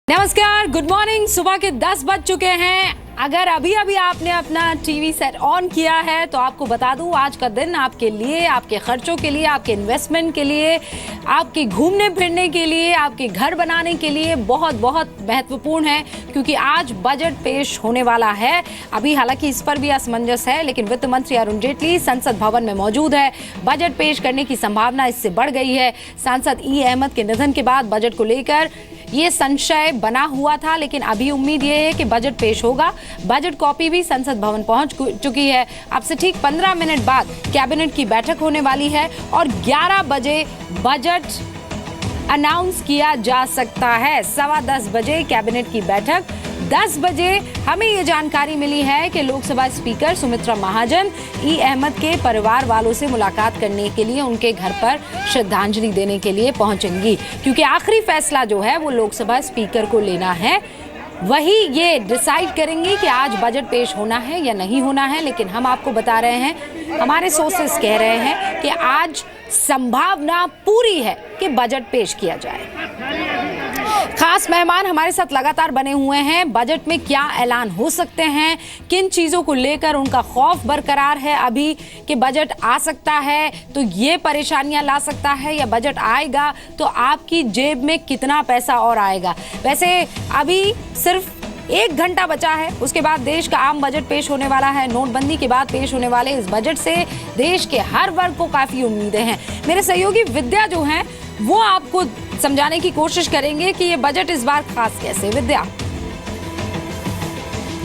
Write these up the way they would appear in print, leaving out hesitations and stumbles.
नमस्कार, good morning. सुबह के 10 बज चुके हैं। अगर अभी अभी आपने अपना टीवी सेट ऑन किया है तो आपको बता दूं, आज का दिन आपके लिए, आपके खर्चों के लिए, आपके इन्वेस्टमेंट के लिए, आपके घूमने फिरने के लिए, आपके घर बनाने के लिए बहुत बहुत महत्वपूर्ण है, क्योंकि आज बजट पेश होने वाला है। अभी हालांकि इस पर भी असमंजस है, लेकिन वित्त मंत्री अरुण जेटली संसद भवन में मौजूद है। बजट पेश करने की संभावना इससे बढ़ गई है। सांसद ई अहमद के निधन के बाद बजट को लेकर ये संशय बना हुआ था, लेकिन अभी उम्मीद ये है कि बजट पेश होगा। बजट कॉपी भी संसद भवन पहुंच चुकी है। अब से ठीक 15 मिनट बाद कैबिनेट की बैठक होने वाली है और 11 बजे बजट अनाउंस किया जा सकता है। 10:15 बजे कैबिनेट की बैठक। 10 बजे हमें ये जानकारी मिली है कि लोकसभा स्पीकर सुमित्रा महाजन ई अहमद के परिवार वालों से मुलाकात करने के लिए उनके घर पर श्रद्धांजलि देने के लिए पहुंचेंगी, क्योंकि आखिरी फैसला जो है वो लोकसभा स्पीकर को लेना है। वही ये डिसाइड करेंगे कि आज बजट पेश होना है या नहीं होना है। लेकिन हम आपको बता रहे हैं, हमारे सोर्सेस कह रहे हैं कि आज संभावना पूरी है कि बजट पेश किया जाए। खास मेहमान हमारे साथ लगातार बने हुए हैं। बजट में क्या ऐलान हो सकते हैं, किन चीजों को लेकर उनका खौफ बरकरार है अभी कि बजट आ सकता है तो ये परेशानियां ला सकता है, या बजट आएगा तो आपकी जेब में कितना पैसा और आएगा। वैसे अभी सिर्फ 1 घंटा बचा है, उसके बाद देश का आम बजट पेश होने वाला है। नोटबंदी के बाद पेश होने वाले इस बजट से देश के हर वर्ग को काफी उम्मीदें हैं। मेरे सहयोगी विद्या जो हैं वो आपको समझाने की कोशिश करेंगे कि ये बजट इस बार खास कैसे। विद्या।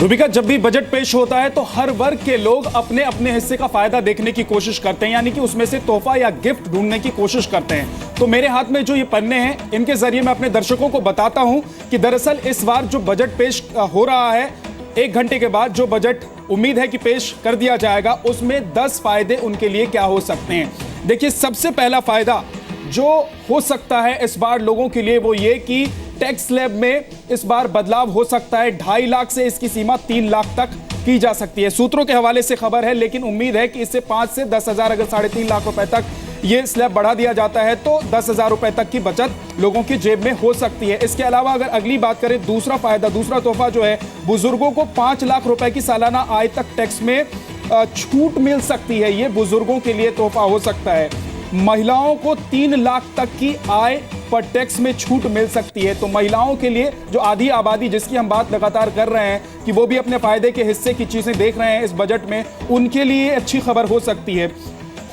रूबिका, जब भी बजट पेश होता है तो हर वर्ग के लोग अपने अपने हिस्से का फायदा देखने की कोशिश करते हैं, यानी कि उसमें से तोहफा या गिफ्ट ढूंढने की कोशिश करते हैं। तो मेरे हाथ में जो ये पन्ने हैं, इनके जरिए मैं अपने दर्शकों को बताता हूं कि दरअसल इस बार जो बजट पेश हो रहा है, 1 घंटे के बाद जो बजट उम्मीद है कि पेश कर दिया जाएगा, उसमें 10 फायदे उनके लिए क्या हो सकते हैं। देखिए, सबसे पहला फायदा जो हो सकता है इस बार लोगों के लिए वो ये कि टैक्स स्लैब में इस बार बदलाव हो सकता है। 2.5 लाख से इसकी सीमा 3 लाख तक की जा सकती है। सूत्रों के हवाले से खबर है, लेकिन उम्मीद है कि इससे 5 से 10 हजार, अगर 3.5 लाख रुपए तक ये स्लैब बढ़ा दिया जाता है तो 10,000 रुपए तक की बचत लोगों की जेब में हो सकती है। इसके अलावा अगर अगली बात करें, दूसरा फायदा, दूसरा तोहफा जो है, बुजुर्गों को 5 लाख रुपए की सालाना आय तक टैक्स में छूट मिल सकती है। ये बुजुर्गों के लिए तोहफा हो सकता है। महिलाओं को 3 लाख तक की आय पर टैक्स में छूट मिल सकती है। तो महिलाओं के लिए, जो आधी आबादी जिसकी हम बात लगातार कर रहे हैं कि वो भी अपने फायदे के हिस्से की चीजें देख रहे हैं इस बजट में, उनके लिए अच्छी खबर हो सकती है।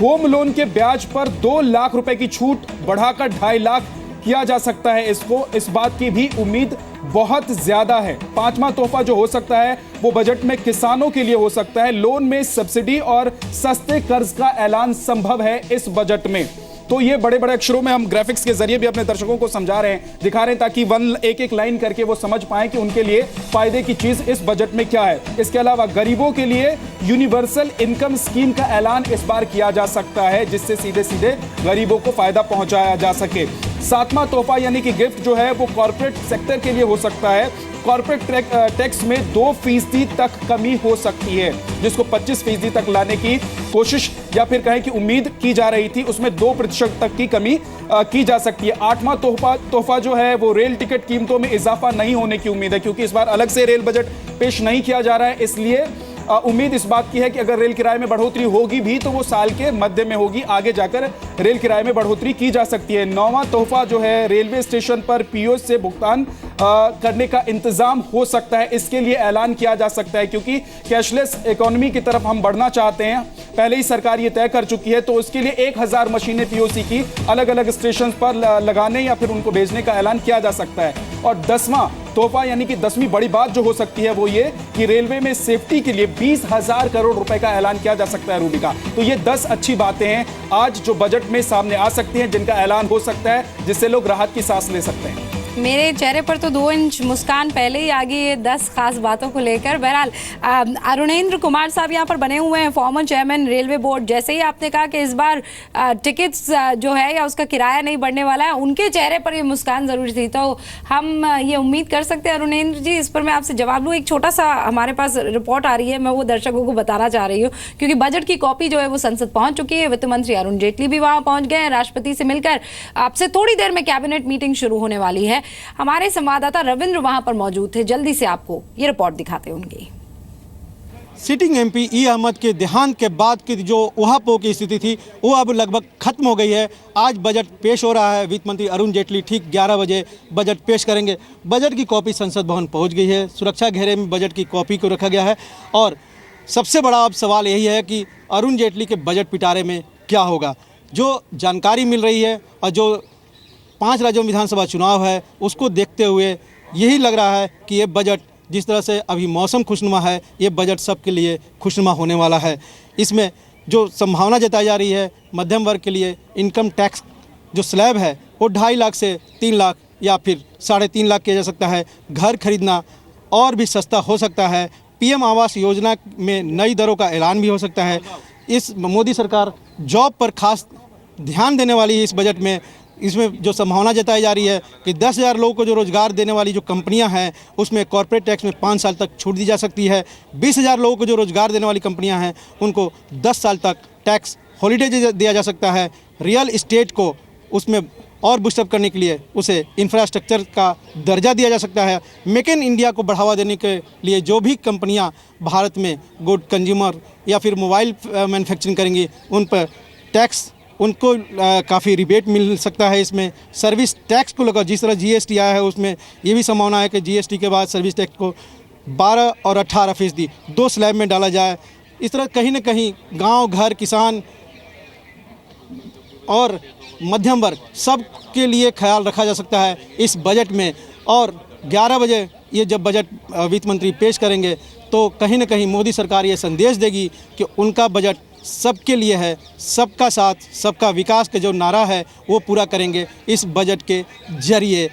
होम लोन के ब्याज पर 2 लाख रुपए की छूट बढ़ाकर 2.5 लाख किया जा सकता है। इस बात की भी उम्मीद बहुत ज्यादा है। 5वां तोहफा जो हो सकता है वो बजट में किसानों के लिए हो सकता है। लोन में सब्सिडी और सस्ते कर्ज का ऐलान संभव है इस बजट में। तो ये बड़े बड़े अक्षरों में हम ग्राफिक्स के जरिए भी अपने दर्शकों को समझा रहे हैं, दिखा रहे हैं, ताकि एक एक लाइन करके वो समझ पाएं कि उनके लिए फायदे की चीज इस बजट में क्या है। इसके अलावा गरीबों के लिए यूनिवर्सल इनकम स्कीम का ऐलान इस बार किया जा सकता है, जिससे सीधे सीधे गरीबों को फायदा पहुंचाया जा सके। 7वां तोहफा यानी कि गिफ्ट जो है वो कॉर्पोरेट सेक्टर के लिए हो सकता है। कॉर्पोरेट टैक्स में 2% तक कमी हो सकती है, जिसको 25% तक लाने की कोशिश या फिर कहें कि उम्मीद की जा रही थी, उसमें 2% तक की कमी की जा सकती है। 8वां तोहफा जो है वो रेल टिकट कीमतों में इजाफा नहीं होने की उम्मीद है, क्योंकि इस बार अलग से रेल बजट पेश नहीं किया जा रहा है। इसलिए उम्मीद इस बात की है कि अगर रेल किराए में बढ़ोतरी होगी भी तो वो साल के मध्य में होगी, आगे जाकर रेल किराए में बढ़ोतरी की जा सकती है। 9वां तोहफा जो है, रेलवे स्टेशन पर पीओएस से भुगतान करने का इंतजाम हो सकता है। इसके लिए ऐलान किया जा सकता है, क्योंकि कैशलेस इकोनॉमी की तरफ हम बढ़ना चाहते हैं, पहले ही सरकार ये तय कर चुकी है। तो उसके लिए 1000 मशीनें पीओसी की अलग अलग स्टेशन पर लगाने या फिर उनको भेजने का ऐलान किया जा सकता है। और 10वां तोहफा यानी कि 10वीं बड़ी बात जो हो सकती है वो ये कि रेलवे में सेफ्टी के लिए 20,000 करोड़ रुपए का ऐलान किया जा सकता है। रूबिका, तो ये 10 अच्छी बातें हैं आज जो बजट में सामने आ सकती हैं, जिनका ऐलान हो सकता है, जिससे लोग राहत की सांस ले सकते हैं। मेरे चेहरे पर तो 2 इंच मुस्कान पहले ही आ गई है 10 खास बातों को लेकर। बहरहाल अरुणेंद्र कुमार साहब यहाँ पर बने हुए हैं, फॉर्मर चेयरमैन रेलवे बोर्ड। जैसे ही आपने कहा कि इस बार टिकट्स जो है या उसका किराया नहीं बढ़ने वाला है, उनके चेहरे पर ये मुस्कान जरूरी थी। तो हम ये उम्मीद कर सकते हैं अरुणेंद्र जी, इस पर मैं आपसे जवाब लूँ। एक छोटा सा हमारे पास रिपोर्ट आ रही है, मैं वो दर्शकों को बताना चाह रही हूँ, क्योंकि बजट की कॉपी जो है वो संसद पहुंच चुकी है। वित्त मंत्री अरुण जेटली भी वहां पहुंच गए हैं, राष्ट्रपति से मिलकर। आपसे थोड़ी देर में कैबिनेट मीटिंग शुरू होने वाली है। हमारे संवाददाता रविंद्र वहां पर मौजूद थे, जल्दी से आपको ये रिपोर्ट दिखाते हैं उनकी। सिटिंग एमपी ई अहमद के देहांत के बाद की जो उहापोह की स्थिति थी वो अब लगभग खत्म हो गई है। आज बजट पेश हो रहा है। वित्त मंत्री अरुण जेटली ठीक 11 बजे बजट पेश करेंगे। बजट की कॉपी संसद भवन पहुंच गई है। सुरक्षा घेरे में बजट की कॉपी को रखा गया है और सबसे बड़ा अब सवाल यही है कि अरुण जेटली के बजट पिटारे में क्या होगा। जो जानकारी मिल रही है और जो 5 राज्यों में विधानसभा चुनाव है उसको देखते हुए यही लग रहा है कि ये बजट जिस तरह से अभी मौसम खुशनुमा है, ये बजट सबके लिए खुशनुमा होने वाला है। इसमें जो संभावना जताई जा रही है मध्यम वर्ग के लिए, इनकम टैक्स जो स्लैब है वो 2.5 लाख से 3 लाख या फिर 3.5 लाख किया जा सकता है। घर खरीदना और भी सस्ता हो सकता है। पीएम आवास योजना में नई दरों का ऐलान भी हो सकता है। इस मोदी सरकार जॉब पर खास ध्यान देने वाली है इस बजट में। इसमें जो संभावना जताई जा रही है कि 10,000 लोगों को जो रोज़गार देने वाली जो कंपनियां हैं उसमें कॉर्पोरेट टैक्स में 5 साल तक छूट दी जा सकती है। 20,000 लोगों को जो रोज़गार देने वाली कंपनियां हैं उनको 10 साल तक टैक्स हॉलीडे दिया जा सकता है। रियल इस्टेट को उसमें और बूस्टअप करने के लिए उसे इंफ्रास्ट्रक्चर का दर्जा दिया जा सकता है। मेक इन इंडिया को बढ़ावा देने के लिए जो भी कंपनियां भारत में गुड कंज्यूमर या फिर मोबाइल मैन्युफैक्चरिंग करेंगी उन पर टैक्स उनको काफ़ी रिबेट मिल सकता है। इसमें सर्विस टैक्स को लेकर जिस तरह जीएसटी आया है उसमें ये भी संभावना है कि जीएसटी के बाद सर्विस टैक्स को 12 और 18% 2 स्लैब में डाला जाए। इस तरह कहीं ना कहीं गांव, घर, किसान और मध्यम वर्ग सब के लिए ख्याल रखा जा सकता है इस बजट में। और 11 बजे ये जब बजट वित्त मंत्री पेश करेंगे तो कहीं ना कहीं मोदी सरकार ये संदेश देगी कि उनका बजट सबके लिए है, सबका साथ सबका विकास का जो नारा है वो पूरा करेंगे। इस बजट के जरिए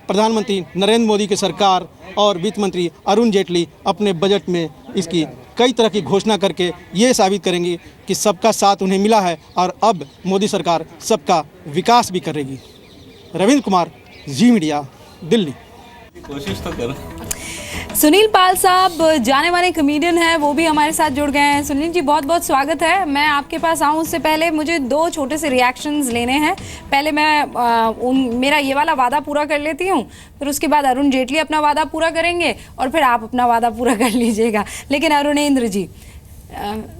प्रधानमंत्री नरेंद्र मोदी की सरकार और वित्त मंत्री अरुण जेटली अपने बजट में इसकी कई तरह की घोषणा करके ये साबित करेंगी कि सबका साथ उन्हें मिला है और अब मोदी सरकार सबका विकास भी करेगी। रविंद्र कुमार, जी मीडिया, दिल्ली। कोशिश तो करो। सुनील पाल साहब जाने माने कॉमेडियन हैं, वो भी हमारे साथ जुड़ गए हैं। सुनील जी बहुत बहुत स्वागत है। मैं आपके पास आऊँ उससे पहले मुझे 2 छोटे से रिएक्शंस लेने हैं। पहले मैं मेरा ये वाला वादा पूरा कर लेती हूँ, फिर उसके बाद अरुण जेटली अपना वादा पूरा करेंगे और फिर आप अपना वादा पूरा कर लीजिएगा। लेकिन अरुणेंद्र जी,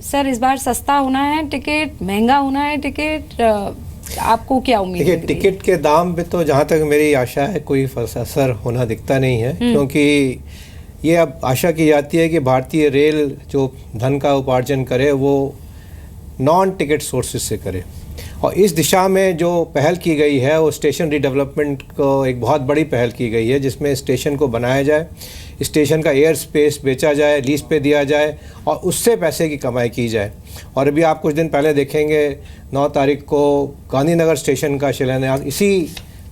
सर इस बार सस्ता होना है टिकट, महंगा होना है टिकट, आपको क्या उम्मीद है? टिकट के दाम पे तो जहाँ तक मेरी आशा है कोई असर होना दिखता नहीं है, क्योंकि ये अब आशा की जाती है कि भारतीय रेल जो धन का उपार्जन करे वो नॉन टिकट सोर्सेज से करे। और इस दिशा में जो पहल की गई है वो स्टेशन रीडेवलपमेंट को एक बहुत बड़ी पहल की गई है, जिसमें स्टेशन को बनाया जाए, स्टेशन का एयर स्पेस बेचा जाए, लीज पे दिया जाए और उससे पैसे की कमाई की जाए। और अभी आप कुछ दिन पहले देखेंगे 9 तारीख को गांधीनगर स्टेशन का शिलान्यास इसी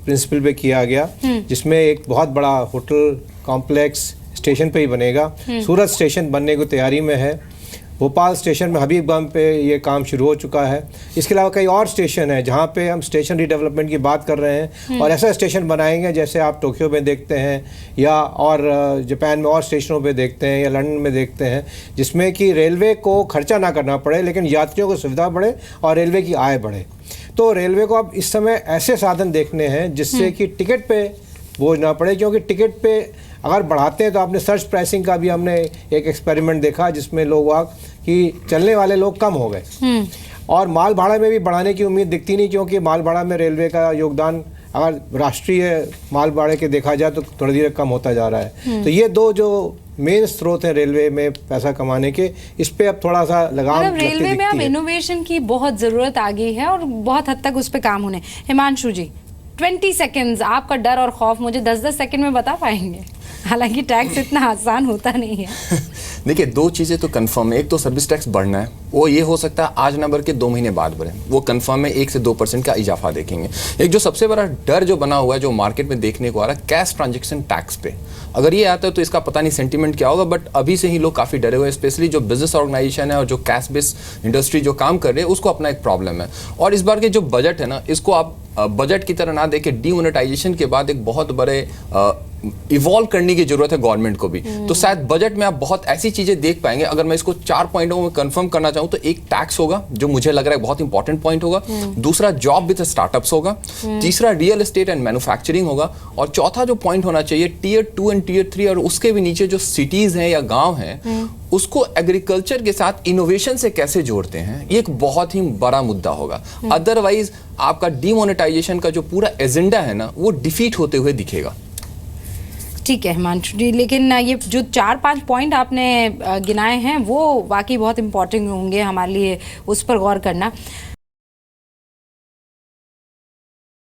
प्रिंसिपल पे किया गया, जिसमें एक बहुत बड़ा होटल कॉम्प्लेक्स स्टेशन पे ही बनेगा। सूरत स्टेशन बनने की तैयारी में है। भोपाल स्टेशन में हबीबगंज पे ये काम शुरू हो चुका है। इसके अलावा कई और स्टेशन है जहाँ पे हम स्टेशन रीडेवलपमेंट की बात कर रहे हैं और ऐसा स्टेशन बनाएंगे जैसे आप टोक्यो में देखते हैं या और जापान में और स्टेशनों पे देखते हैं या लंदन में देखते हैं, जिसमें कि रेलवे को खर्चा ना करना पड़े लेकिन यात्रियों को सुविधा बढ़े और रेलवे की आय बढ़े। तो रेलवे को अब इस समय ऐसे साधन देखने हैं जिससे कि टिकट पे बोझ ना पड़े, क्योंकि टिकट पे अगर बढ़ाते हैं तो आपने सर्च प्राइसिंग का भी हमने एक एक्सपेरिमेंट देखा जिसमें लोग कि चलने वाले लोग कम हो गए। और माल भाड़ा में भी बढ़ाने की उम्मीद दिखती नहीं, क्योंकि माल भाड़ा में रेलवे का योगदान अगर राष्ट्रीय माल भाड़े के देखा जाए तो थोड़ी धीरे कम होता जा रहा है। तो ये 2 जो मेन स्रोत हैं रेलवे में पैसा कमाने के, इस पे अब थोड़ा सा लगाम रेलवे में अब इनोवेशन की बहुत ज़रूरत आ गई है और बहुत हद तक उस पर काम होने। हिमांशु जी 20 सेकेंड्स आपका डर और खौफ मुझे 10-10 सेकंड में बता पाएंगे? हालांकि टैक्स इतना आसान होता नहीं है। देखिए 2 चीज़ें तो कंफर्म है। एक तो सर्विस टैक्स बढ़ना है, वो ये हो सकता है आज ना बढ़ के 2 महीने बाद बढ़े, वो कंफर्म है। 1 से 2% का इजाफा देखेंगे। एक जो सबसे बड़ा डर जो बना हुआ है जो मार्केट में देखने को आ रहा है कैश ट्रांजेक्शन टैक्स पे, अगर ये आता है तो इसका पता नहीं सेंटीमेंट क्या होगा, बट अभी से ही लोग काफ़ी डरे हुए हैं। स्पेशली जो बिजनेस ऑर्गेनाइजेशन है और जो कैश बेस इंडस्ट्री जो काम कर रहे हैं उसको अपना एक प्रॉब्लम है। और इस बार के जो बजट है ना, इसको आप बजट की तरह ना देके डीमोनेटाइजेशन के बाद एक बहुत बड़े इवॉल्व करने की जरूरत है गवर्नमेंट को भी। तो शायद बजट में आप बहुत ऐसी चीजें देख पाएंगे। अगर मैं इसको 4 पॉइंटों में कंफर्म करना चाहूं तो एक टैक्स होगा जो मुझे लग रहा है बहुत इंपॉर्टेंट पॉइंट होगा, दूसरा जॉब विद स्टार्टअप्स होगा, तीसरा रियल एस्टेट एंड मैन्युफैक्चरिंग होगा, और चौथा जो पॉइंट होना चाहिए टियर 2 एंड टियर 3 और उसके भी नीचे जो सिटीज हैं या गांव हैं उसको एग्रीकल्चर के साथ इनोवेशन से कैसे जोड़ते हैं, ये एक बहुत ही बड़ा मुद्दा होगा। अदरवाइज आपका डीमोनेटाइजेशन का जो पूरा एजेंडा है ना वो डिफीट होते हुए दिखेगा। ठीक है हिमांशु जी, लेकिन ये जो 4-5 पॉइंट आपने गिनाए हैं वो वाकई बहुत इंपॉर्टेंट होंगे हमारे लिए, उस पर गौर करना।